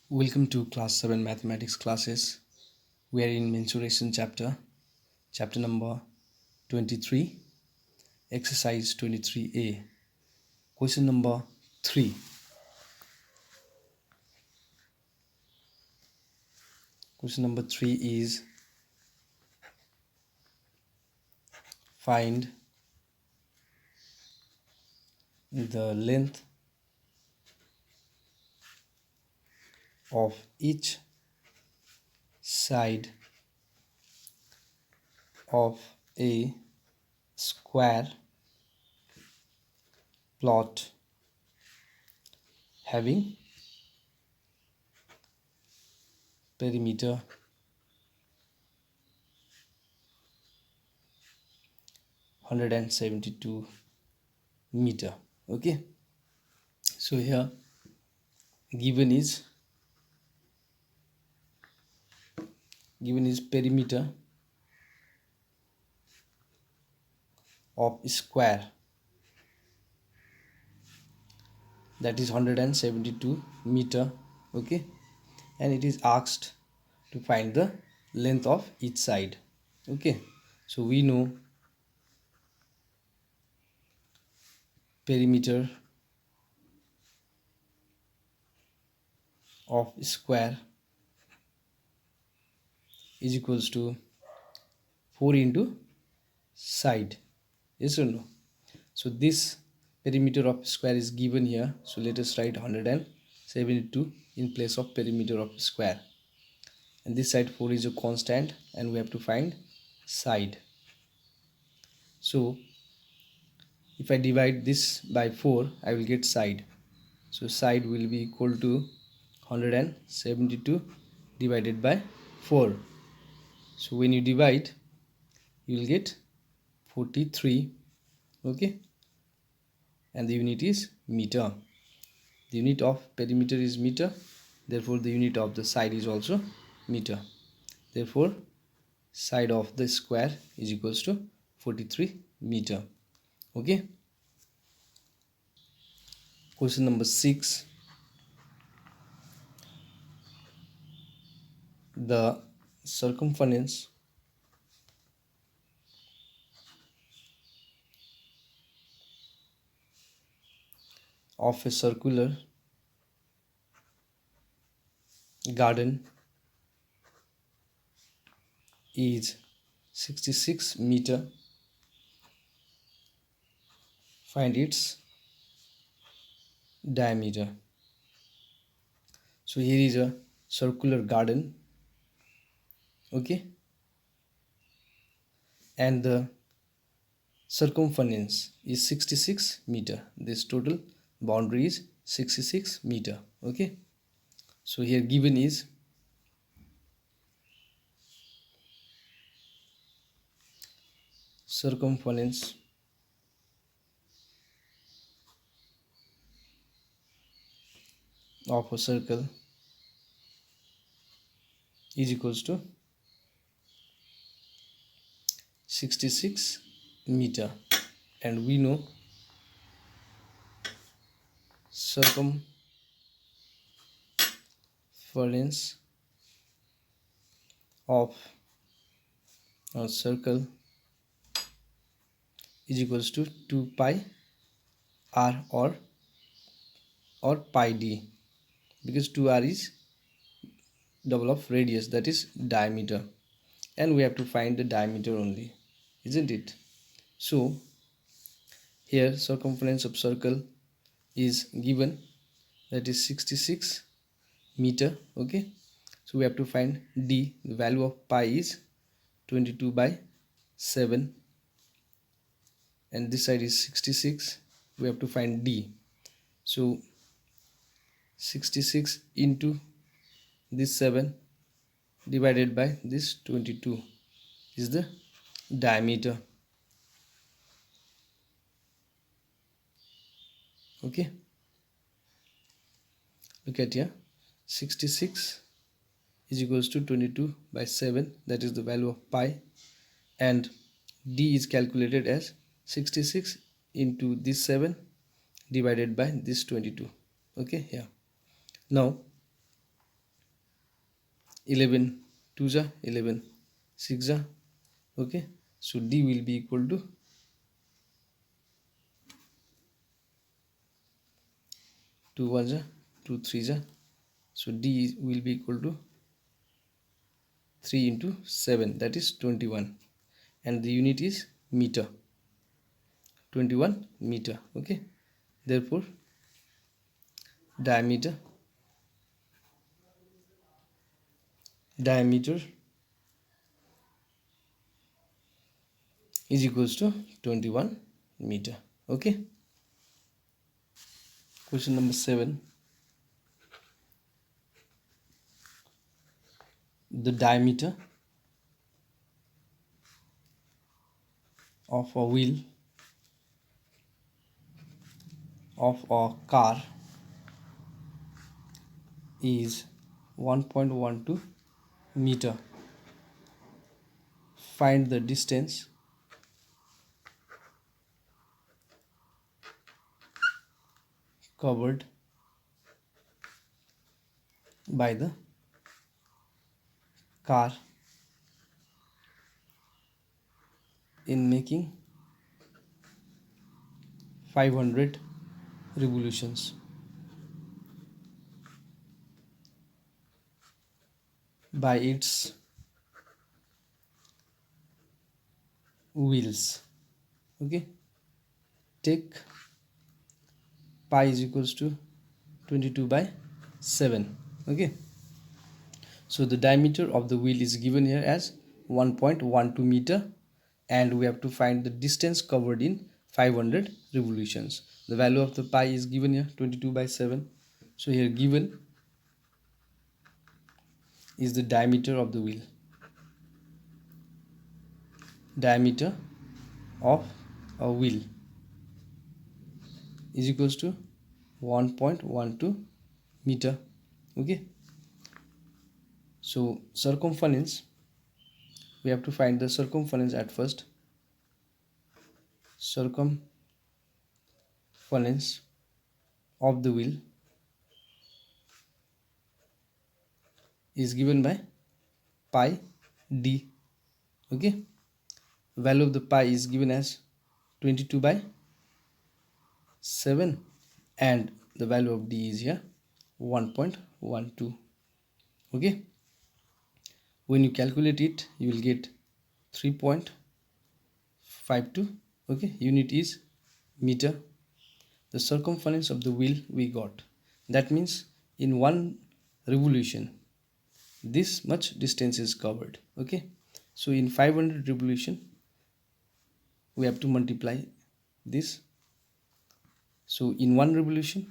Welcome to class 7 mathematics classes. We are in mensuration chapter number 23, exercise 23A. Question number 3. Question number 3 is find the length of each side of a square plot having perimeter 172 meter. Okay, so here given is perimeter of square, that is 172 meter. Okay, and it is asked to find the length of each side. Okay, so we know perimeter of square is equals to 4 into side. Yes or no? So this perimeter of square is given here, so let us write 172 in place of perimeter of square, and this side 4 is a constant and we have to find side. So if I divide this by 4, I will get side. So side will be equal to 172 divided by 4. So when you divide, you will get 43. Okay, and the unit is meter. The unit of perimeter is meter, therefore the unit of the side is also meter. Therefore side of the square is equals to 43 meter. Okay, question number 6. The circumference of a circular garden is 66 meter. Find its diameter. So here is a circular garden. Okay, and the circumference is 66 meter. This total boundary is 66 meter. Okay, so here given is circumference of a circle is equals to 66 meter, and we know circumference of a circle is equals to 2 pi r or pi d, because 2r is double of radius, that is diameter, and we have to find the diameter only, isn't it? So here circumference of circle is given, that is 66 meter. Okay, so we have to find d. The value of pi is 22 by 7, and this side is 66. We have to find d. So 66 into this 7 divided by this 22 is the diameter. Okay, look at here, 66 is equals to 22 by 7, that is the value of pi, and d is calculated as 66 into this 7 divided by this 22. Okay, here now 11 2 ja 11 6 ja. Okay, so d will be equal to 2 1 ja 2 3 ja. So d will be equal to 3 into 7, that is 21, and the unit is meter. 21 meter. Okay, therefore diameter is equals to 21 meter. Okay, question number 7. The diameter of a wheel of a car is 1.12 meter. Find the distance covered by the car in making 500 revolutions by its wheels. Okay, take pi is equals to 22 by 7. Okay, so the diameter of the wheel is given here as 1.12 meter, and we have to find the distance covered in 500 revolutions. The value of the pi is given here 22 by 7. So here given is the diameter of the wheel. Diameter of a wheel is equals to 1.12 meter. Okay, so circumference, we have to find the circumference at first. Circumference of the wheel is given by pi d. Okay, value of the pi is given as 22 by 7, and the value of d is here 1.12. Okay, when you calculate it, you will get 3.52. Okay, unit is meter. The circumference of the wheel we got, that means in one revolution this much distance is covered. Okay, so in 500 revolution we have to multiply this. So in one revolution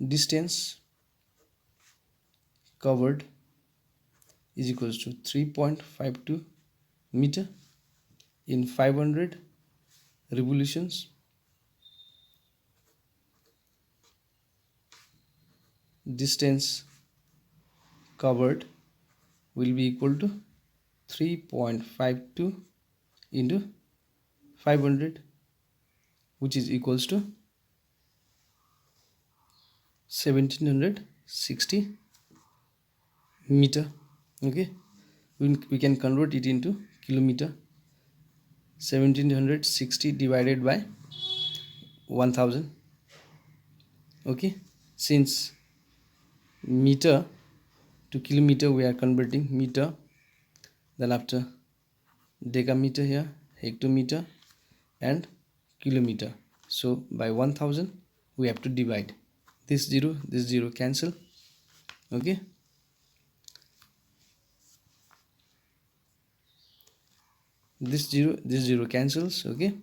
distance covered is equals to 3.52 meter. In 500 revolutions distance covered will be equal to 3.52 into 500, which is equals to 1760 meter. Okay, we can convert it into kilometer. 1760 divided by 1000. Okay, since meter to kilometer we are converting meter, then after decameter here, hectometer and kilometer. So by 1000 we have to divide. This 0 cancel. Okay, this 0 cancels. Okay,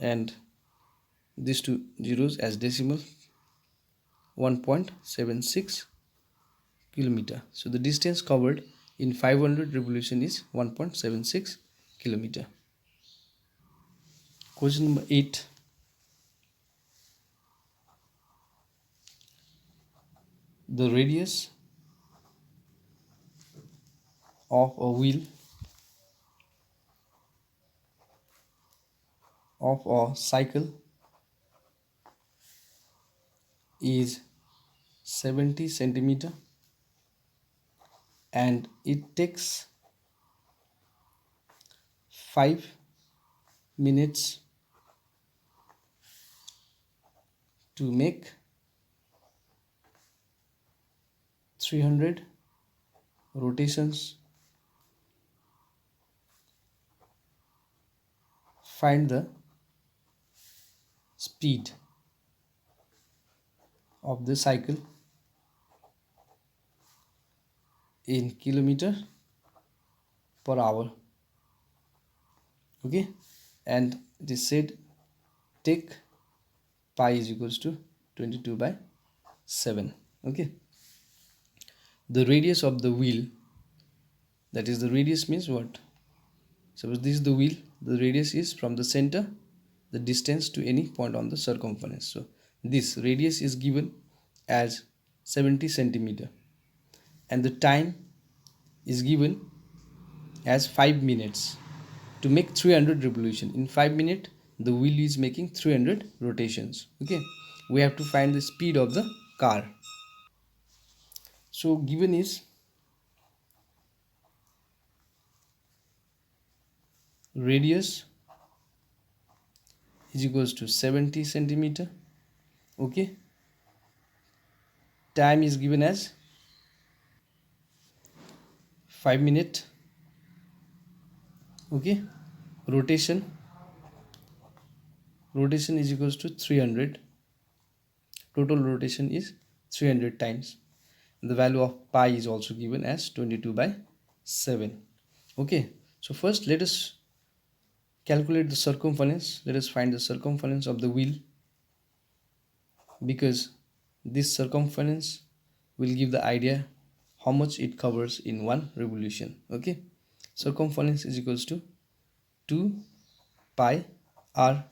and these two zeros as decimal, 1.76 kilometer. So the distance covered in 500 revolution is 1.76 kilometer. Question number 8. The radius of a wheel of a cycle is 70 centimeter and it takes 5 minutes to make 300 rotations. Find the speed of the cycle in kilometer per hour. Okay, and it is said take pi is equals to 22 by 7. Okay, the radius of the wheel, that is the radius means what? Suppose this is the wheel, the radius is from the center the distance to any point on the circumference. So this radius is given as 70 centimeter and the time is given as 5 minutes to make 300 revolution. In 5 minutes the wheel is making 300 rotations. Okay, we have to find the speed of the car. So given is radius is equals to 70 centimeter. Okay, time is given as 5 minutes. Okay, rotation is equals to 300. Total rotation is 300 times. The value of pi is also given as 22 by 7. Okay, so first let us calculate the circumference. Let us find the circumference of the wheel, because this circumference will give the idea how much it covers in one revolution. Okay, circumference is equals to 2 pi r.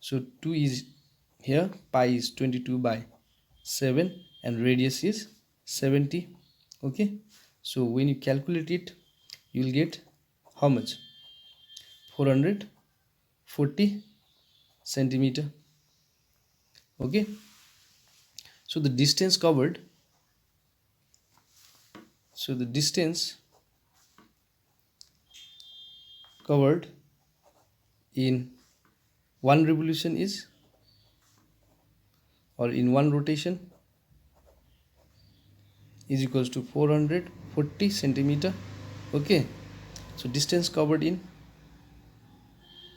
So 2 is here, pi is 22 by 7 and radius is 70. Okay, so when you calculate it you will get how much? 440 centimeter. Okay, so the distance covered, in one revolution is, or in one rotation, is equals to 440 centimeter. Okay, so distance covered in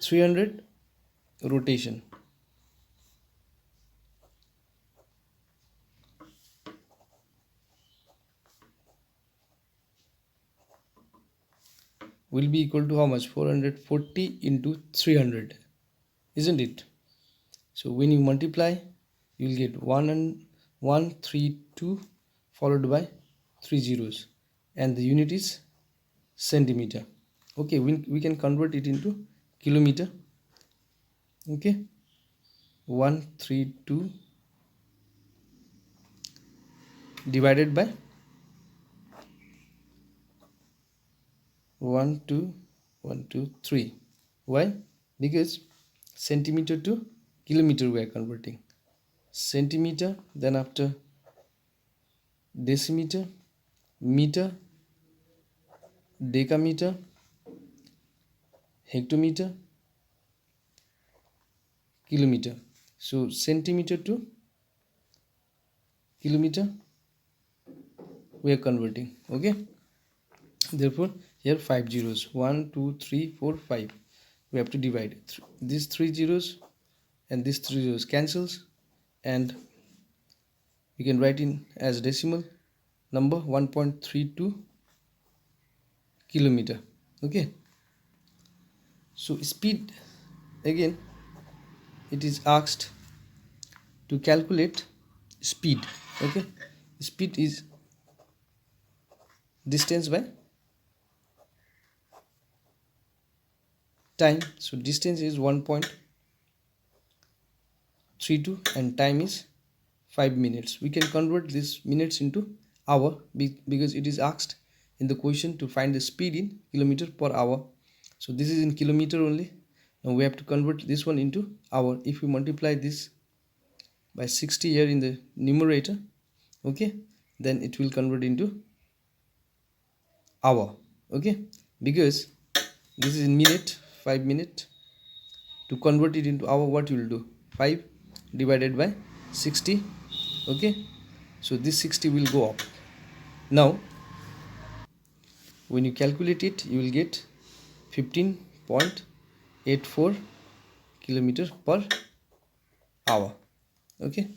300 rotation will be equal to how much? 440 into 300, isn't it? So when you multiply you will get 132 followed by 3 zeros and the unit is centimeter. Okay, we can convert it into kilometer. Okay, 132 divided by 12123. Why? Because centimeter to kilometer we are converting. Centimeter, then after decimeter, meter, decameter, hectometer, kilometer. So centimeter to kilometer we are converting. Okay, therefore here 5 zeros, 1 2 3 4 5, we have to divide these 3 zeros and these 3 zeros cancels and we can write in as decimal number 1.32 kilometer. Okay, so speed, again it is asked to calculate speed. Okay, speed is distance by time. So distance is 1.32 and time is 5 minutes. We can convert this minutes into hour because it is asked in the question to find the speed in kilometer per hour. So this is in kilometer only. Now we have to convert this one into hour. If we multiply this by 60 here in the numerator, okay, then it will convert into hour, okay, because this is in minute, 5 minute. To convert it into hour, what you will do? 5 divided by 60, okay, so this 60 will go up. Now when you calculate it, you will get 15.84 kilometer per hour, okay.